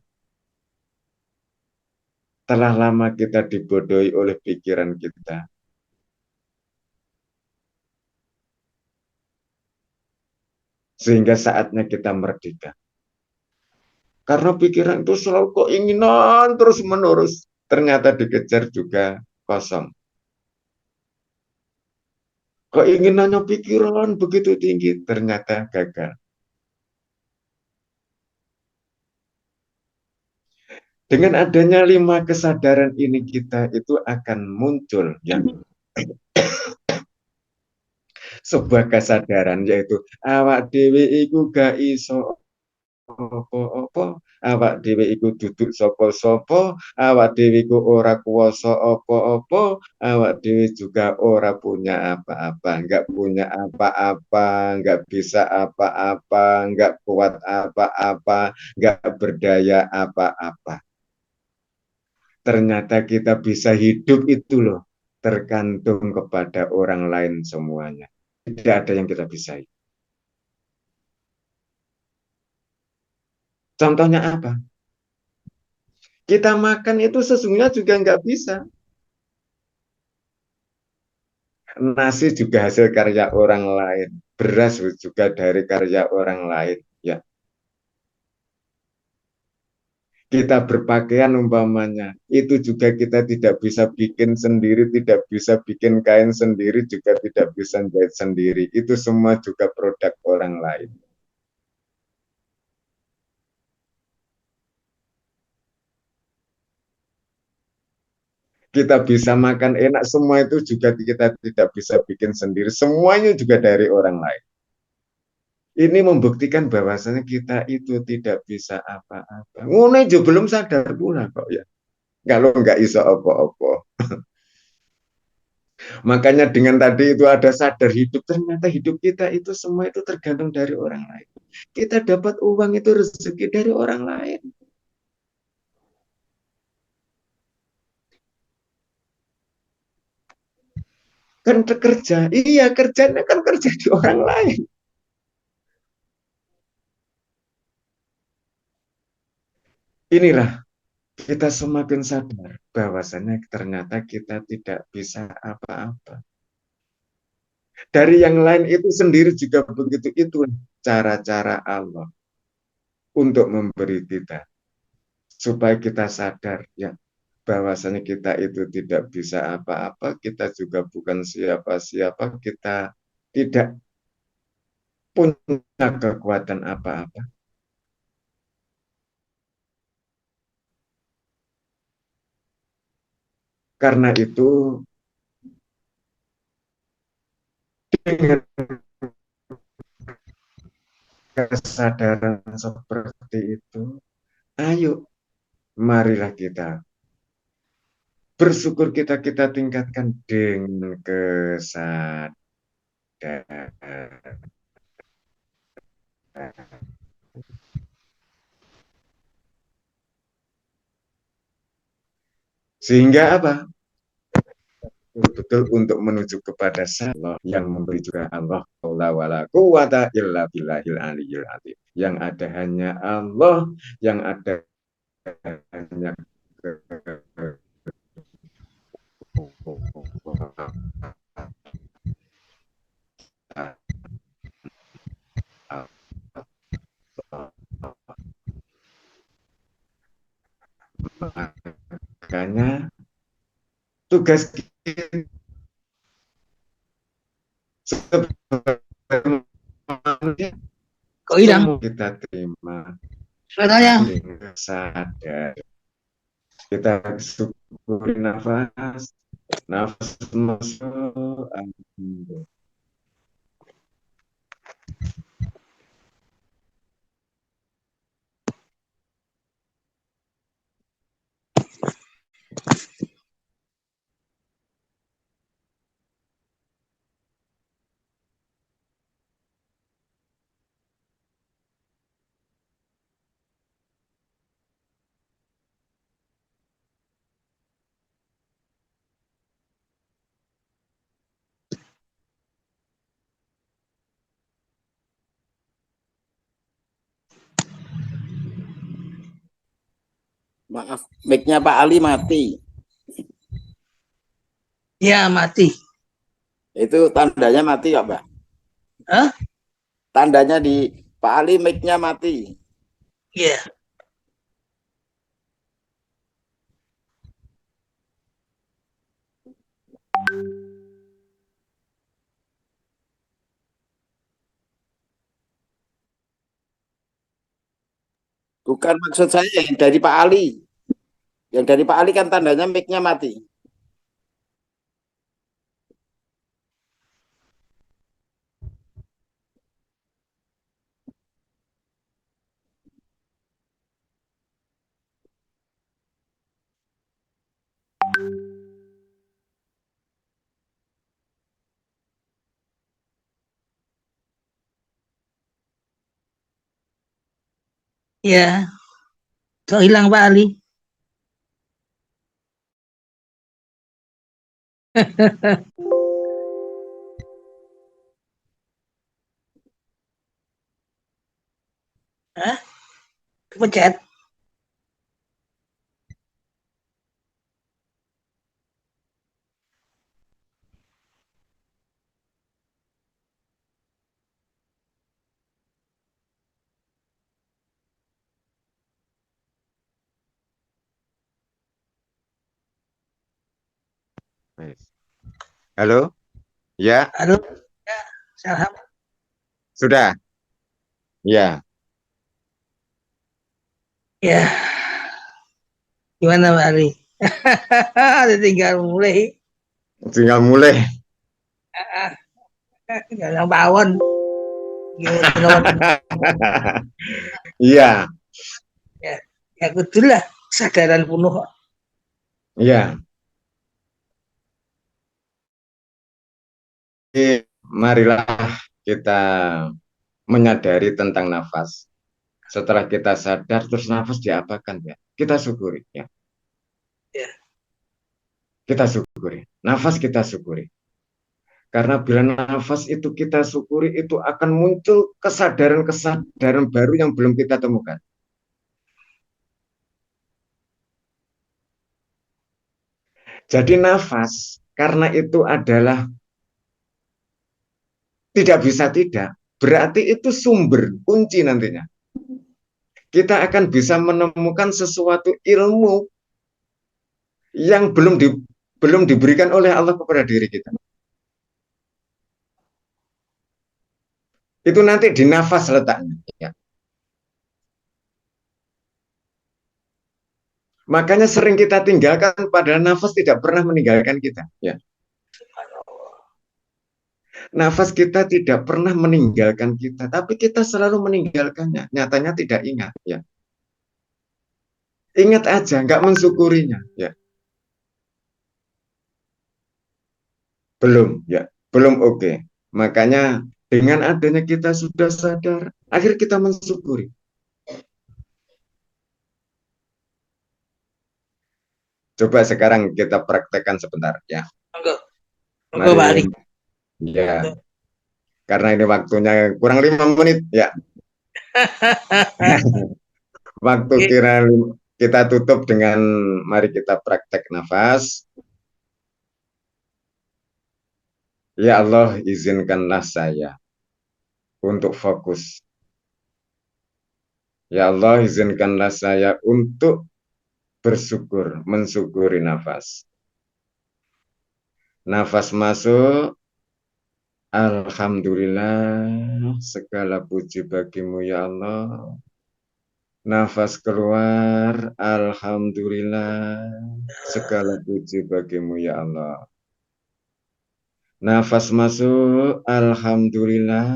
Telah lama kita dibodohi oleh pikiran kita. Sehingga saatnya kita merdeka. Karena pikiran itu selalu keinginan terus-menerus. Ternyata dikejar juga kosong. Keinginannya pikiran begitu tinggi, ternyata gagal. Dengan adanya 5 kesadaran ini kita itu akan muncul yang sebuah kesadaran, yaitu awak dhewe iku gak iso apa-apa, awak dhewe iku duduk sapa-sapa, awak dhewe iku ora kuwasa apa-apa, awak dhewe juga ora punya apa-apa, nggak punya apa-apa, nggak bisa apa-apa, nggak kuat apa-apa, nggak berdaya apa-apa. Ternyata kita bisa hidup itu loh, tergantung kepada orang lain semuanya. Tidak ada yang kita bisa. Contohnya apa? Kita makan itu sesungguhnya juga nggak bisa. Nasi juga hasil karya orang lain. Beras juga dari karya orang lain. Ya. Kita berpakaian umpamanya, itu juga kita tidak bisa bikin sendiri, tidak bisa bikin kain sendiri, juga tidak bisa jahit sendiri. Itu semua juga produk orang lain. Kita bisa makan enak, semua itu juga kita tidak bisa bikin sendiri. Semuanya juga dari orang lain. Ini membuktikan bahwasanya kita itu tidak bisa apa-apa. Ngono aja belum sadar pula kok ya. Kalau nggak iso apa-apa. Makanya dengan tadi itu ada sadar hidup, ternyata hidup kita itu semua itu tergantung dari orang lain. Kita dapat uang itu rezeki dari orang lain. Kan kerja, iya kerjanya kan kerja di orang lain. Inilah kita semakin sadar bahwasanya ternyata kita tidak bisa apa-apa. Dari yang lain itu sendiri juga begitu, itu cara-cara Allah untuk memberi kita supaya kita sadar ya bahwasanya kita itu tidak bisa apa-apa, kita juga bukan siapa-siapa, kita tidak punya kekuatan apa-apa. Karena itu dengan kesadaran seperti itu, ayo marilah kita bersyukur, kita tingkatkan dengan kesadaran. Sehingga apa? Betul untuk menuju kepada Allah yang memberi juga Allah wala quwata illa billahil aliyyil azim. Yang ada hanya Allah, yang ada hanya Makanya tugas kita sebagai manusia Kok hilang semua kita terima, suaranya? tapi nggak sadar. Kita syukuri nafas, nafas masuk, alhamdulillah. Maaf, mic-nya Pak Ali mati. Ya, mati. Itu tandanya mati ya, Pak? Hah? Tandanya di Pak Ali mic-nya mati. Iya. Bukan maksud saya yang dari Pak Ali. Yang dari Pak Ali kan tandanya mic-nya mati. Ya. Kok hilang Pak Ali? Hah? Kepencet? Halo, ya, Halo? Ya, salam. sudah, ya. Ya. Gimana Pak Ali? Tinggal mulai. Tinggal mulai. Yang bawon. Iya, Ya, ya kudulah kesadaran penuh. iya. Marilah kita menyadari tentang nafas. Setelah kita sadar, terus nafas diapakan ya? Kita syukuri ya. Ya. Kita syukuri. Nafas kita syukuri. Karena bila nafas itu kita syukuri, itu akan muncul kesadaran-kesadaran baru yang belum kita temukan. Jadi nafas, karena itu adalah tidak bisa tidak, berarti itu sumber kunci nantinya. Kita akan bisa menemukan sesuatu ilmu yang belum diberikan oleh Allah kepada diri kita. Itu nanti di nafas letaknya. Ya. Makanya sering kita tinggalkan, padahal nafas tidak pernah meninggalkan kita. Ya. Nafas kita tidak pernah meninggalkan kita, tapi kita selalu meninggalkannya. Nyatanya tidak ingat. Ya. Ingat aja, nggak mensyukurinya. Ya. Belum, ya. Belum oke. Makanya dengan adanya kita sudah sadar, akhirnya kita mensyukuri. Coba sekarang kita praktekkan sebentar ya. Monggo Pak Ali. Ya, karena ini waktunya kurang 5 menit ya. Waktu Kita tutup dengan mari kita praktek nafas. Ya Allah, izinkanlah saya untuk fokus. Ya Allah, izinkanlah saya untuk bersyukur, mensyukuri nafas. Nafas masuk, alhamdulillah, segala puji bagimu ya Allah. Nafas keluar, alhamdulillah, segala puji bagimu ya Allah. Nafas masuk, alhamdulillah.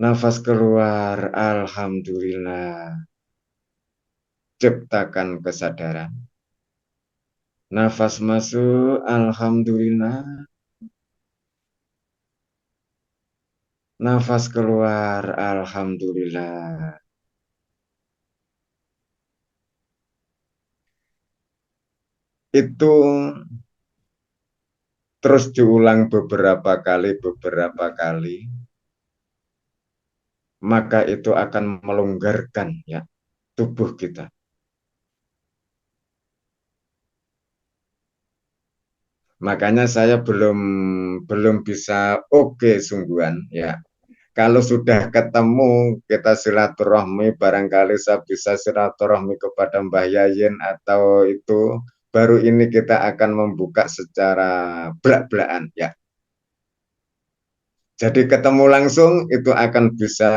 Nafas keluar, alhamdulillah. Ciptakan kesadaran. Nafas masuk, alhamdulillah. Nafas keluar, alhamdulillah. Itu terus diulang beberapa kali, maka itu akan melonggarkan ya tubuh kita. Makanya saya belum bisa oke sungguhan ya. Kalau sudah ketemu kita silaturahmi, barangkali saya bisa silaturahmi kepada Mbah Yayin atau itu, baru ini kita akan membuka secara belak-belakan ya. Jadi ketemu langsung itu akan bisa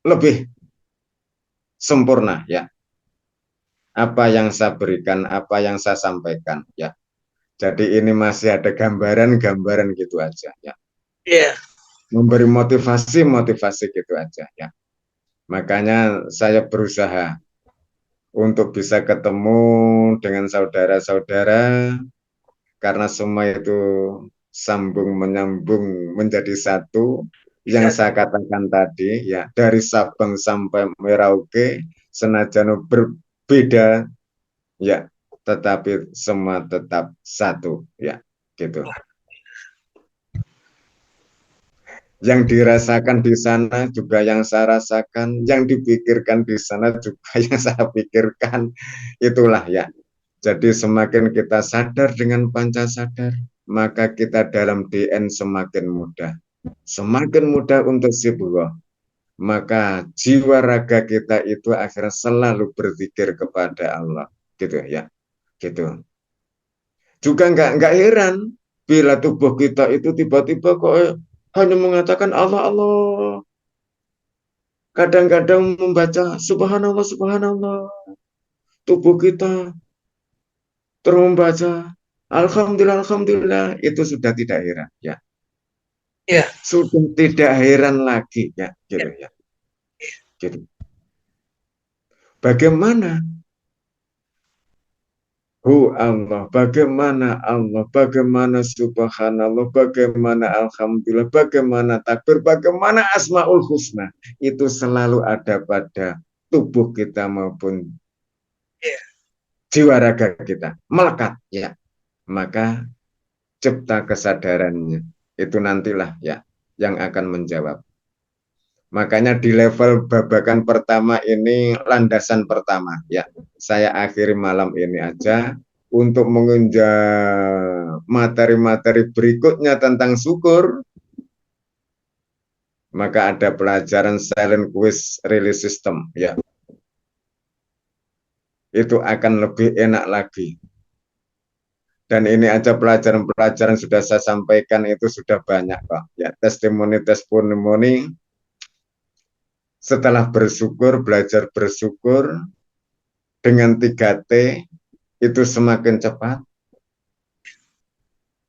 lebih sempurna ya. Apa yang saya berikan, apa yang saya sampaikan ya. Jadi ini masih ada gambaran-gambaran gitu aja ya. Iya. Memberi motivasi gitu aja ya. Makanya saya berusaha untuk bisa ketemu dengan saudara-saudara karena semua itu sambung menyambung menjadi satu. Yang saya katakan tadi ya, dari Sabang sampai Merauke senajan berbeda ya, tetapi semua tetap satu ya, gitu. Yang dirasakan di sana juga yang saya rasakan, yang dipikirkan di sana juga yang saya pikirkan, itulah ya. Jadi semakin kita sadar dengan panca sadar, maka kita dalam DN semakin mudah. Semakin mudah untuk sibuk. Maka jiwa raga kita itu akhirnya selalu berzikir kepada Allah. Gitu ya. Gitu. Juga nggak heran bila tubuh kita itu tiba-tiba kok hanya mengatakan Allah Allah. Kadang-kadang membaca subhanallah subhanallah. Tubuh kita terus membaca alhamdulillah alhamdulillah, itu sudah tidak heran ya. Ya. Sudah tidak heran lagi ya, gitu ya. Gitu. Bagaimana Allah, bagaimana subhanallah, bagaimana alhamdulillah, bagaimana takbir, bagaimana asmaul husna, itu selalu ada pada tubuh kita maupun jiwa raga kita, melekat ya. Maka cipta kesadarannya itu nantilah ya yang akan menjawab. Makanya di level babakan pertama ini landasan pertama ya. Saya akhiri malam ini aja untuk mengunjah materi-materi berikutnya tentang syukur. Maka ada pelajaran silent quiz release system ya. Itu akan lebih enak lagi. Dan ini aja pelajaran-pelajaran sudah saya sampaikan itu sudah banyak Pak. Ya, testimoni setelah bersyukur, belajar bersyukur dengan 3T itu semakin cepat.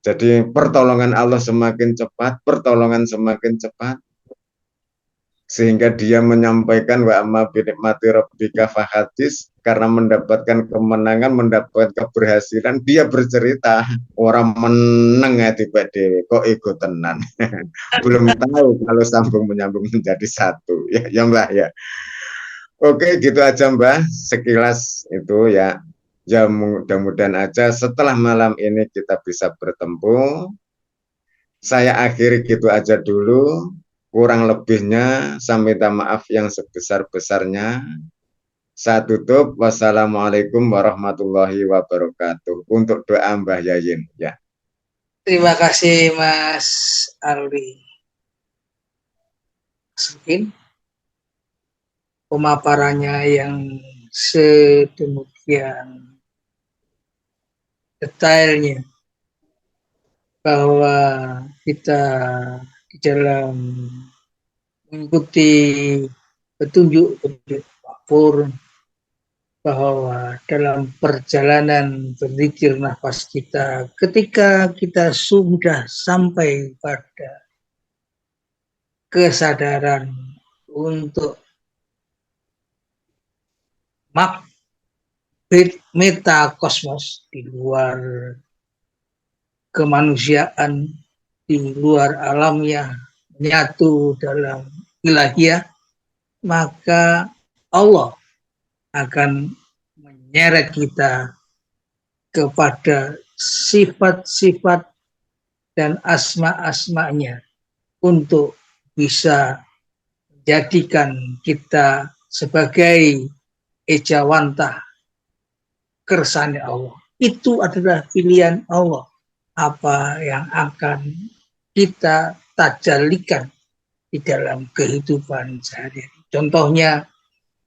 Jadi pertolongan Allah semakin cepat, pertolongan semakin cepat. Sehingga dia menyampaikan wa amma bi nikmati rabbika fahadis, karena mendapatkan kemenangan, mendapatkan keberhasilan, dia bercerita orang menang ya tiba dewe kok ikut tenan. Belum tahu kalau sambung menyambung menjadi satu ya, ya Mbak ya. Oke, gitu aja Mbak, sekilas itu ya. Ya mudah-mudahan aja setelah malam ini kita bisa bertemu. Saya akhiri gitu aja dulu. Kurang lebihnya saya minta maaf yang sebesar-besarnya. Saya tutup. Wassalamualaikum warahmatullahi wabarakatuh. Untuk doa Mbah Yayin ya. Terima kasih Mas Alwi. Mungkin pemaparannya yang sedemikian detailnya, bahwa kita di dalam mengikuti petunjuk apapun, bahwa dalam perjalanan berzikir nafas kita, ketika kita sudah sampai pada kesadaran untuk metakosmos, di luar kemanusiaan, di luar alamnya, menyatu dalam ilahiyah, maka Allah akan menyeret kita kepada sifat-sifat dan asma-asmanya untuk bisa menjadikan kita sebagai ejawantah kersane Allah. Itu adalah pilihan Allah, apa yang akan kita tajalikan di dalam kehidupan sehari-hari. Contohnya,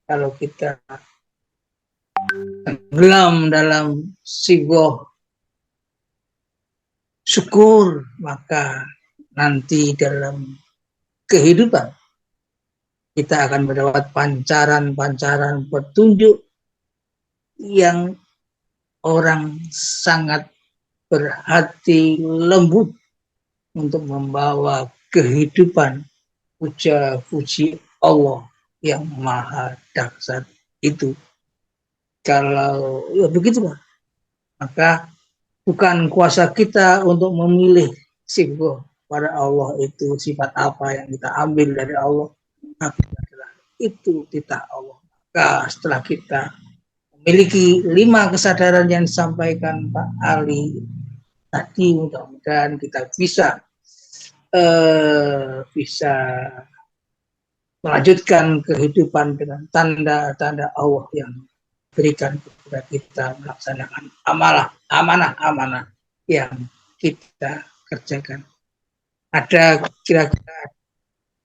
kalau kita tenggelam dalam sigoh syukur, maka nanti dalam kehidupan kita akan mendapat pancaran-pancaran petunjuk yang orang sangat berhati lembut untuk membawa kehidupan puja puji Allah yang maha dahsyat itu. Kalau ya begitulah, maka bukan kuasa kita untuk memilih sifat pada Allah itu sifat apa yang kita ambil dari Allah, tapi adalah itu titah Allah. Maka setelah kita memiliki 5 kesadaran yang disampaikan Pak Ali tadi, mudah-mudahan kita bisa melanjutkan kehidupan dengan tanda-tanda Allah yang berikan kepada kita, melaksanakan amanah-amanah yang kita kerjakan. Ada kira-kira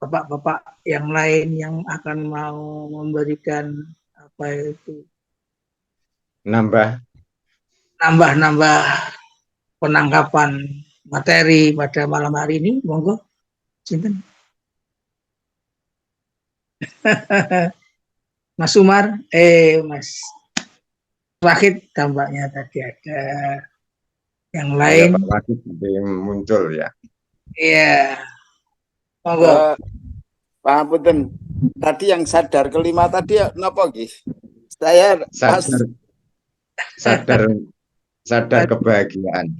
bapak-bapak yang lain yang akan mau memberikan apa itu, nambah penangkapan materi pada malam hari ini? Monggo, sinten. Mas Umar, Mas Wahid, tampaknya tadi ada yang lain. Ya, Pak Wahid muncul ya. Iya, monggo. Pak Ampun, tadi yang sadar kelima tadi napa nggih? Saya sadar kebahagiaan.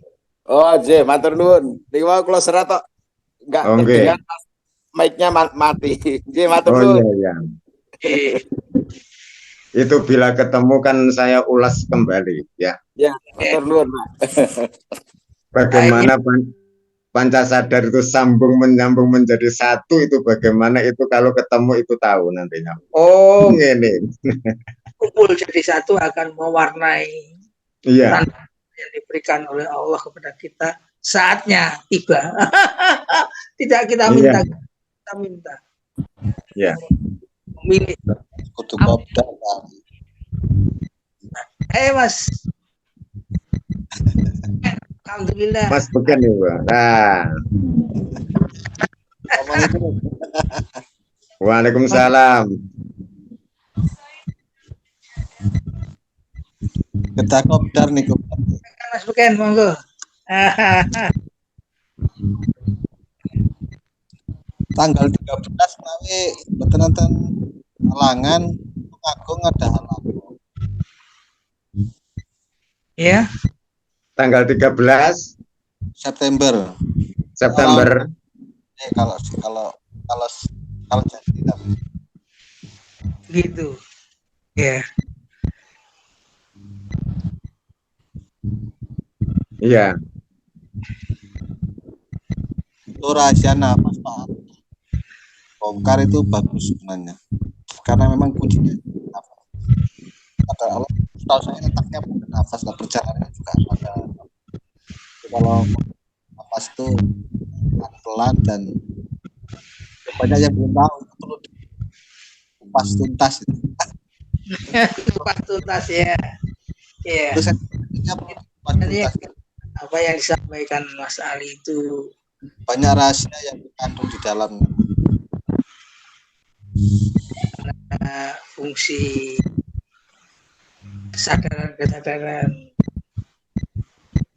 Oh, nggih, matur nuwun. Niku kula serat tok enggak terdengar mic-nya mati. Nggih, matur nuwun. Oh iya. Itu bila ketemu kan saya ulas kembali ya. Ya, matur nuwun, Pak. Bagaimana Pancasadar itu sambung menyambung menjadi satu, itu bagaimana itu kalau ketemu itu tahu nantinya. Oh, ini. Kumpul jadi satu akan mewarnai tanda yang diberikan oleh Allah kepada kita. Saatnya tiba. Tidak kita minta, kita minta. Ya. Memilih. Mas. Alhamdulillah. Mas bukan ya, Pak. Nah. Waalaikumsalam. Kita kopdar nih, Mas bukan, monggo. Tanggal 13 nawi betul-betul halangan Agung ada halangan. Ya. Tanggal 13 September. Kalau jadi gitu. Ya. Iya. Itu rahasia nafas, Pak. bongkar itu bagus sebenarnya, karena memang kuncinya nafas. Ada Allah, setahu saya letaknya pada nafas, lah perjalanannya juga pada. Kalau nafas itu pelan dan banyak yang belum tahu itu perlu kupas tuntas itu. Kupas tuntas ya. Iya. Terus saya kupas Jadi tuntas. apa yang disampaikan Mas Ali itu Banyak rahasia yang dikandung di dalam. Fungsi kesadaran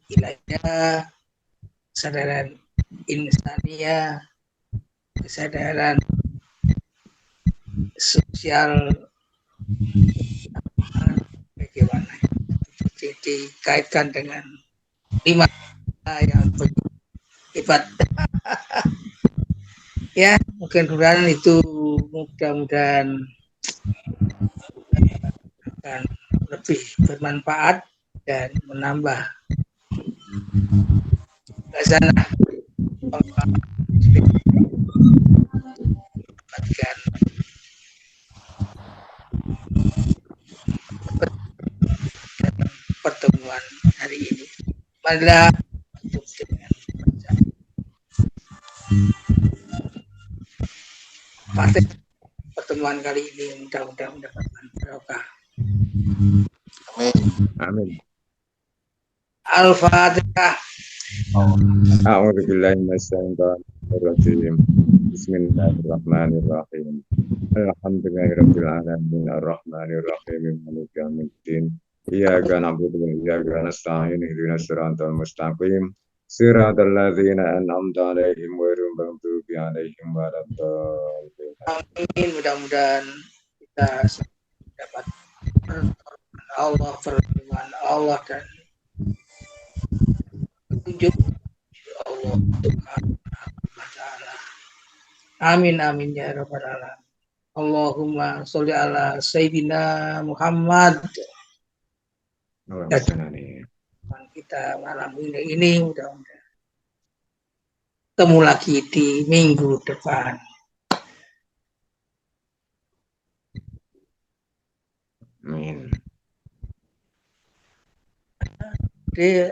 ilahiyah, kesadaran insania, kesadaran sosial, bagaimana dikaitkan dengan 5 yang hebat. Ya, mudah-mudahan itu mudah-mudahan akan lebih bermanfaat dan menambah suasana pertemuan hari ini. Marilah dengan partai pertemuan kali ini mudah-mudahan mendapatkan barokah. Amin. Al-Fatihah. A'udzubillahi minasyaitonirrajim. Bismillahirrahmanirrahim. Alhamdulillahirabbil alamin arrahmanir rahim maliki yaumiddin. Iyyaka na'budu wa iyyaka nasta'in ihdinas siratal mustaqim. Siratal ladzina an'amta 'alaihim ghairil maghdubi 'alaihim waladdallin. Amin. Mudah-mudahan kita dapat Allah, perlindungan Allah dan petunjuk Allah Subhanahu wa ta'ala. Amin amin ya rabbal alamin. Allahumma sholli ala sayyidina Muhammad. Kita malam ini mudah-mudahan ketemu lagi di minggu depan. Amin. Di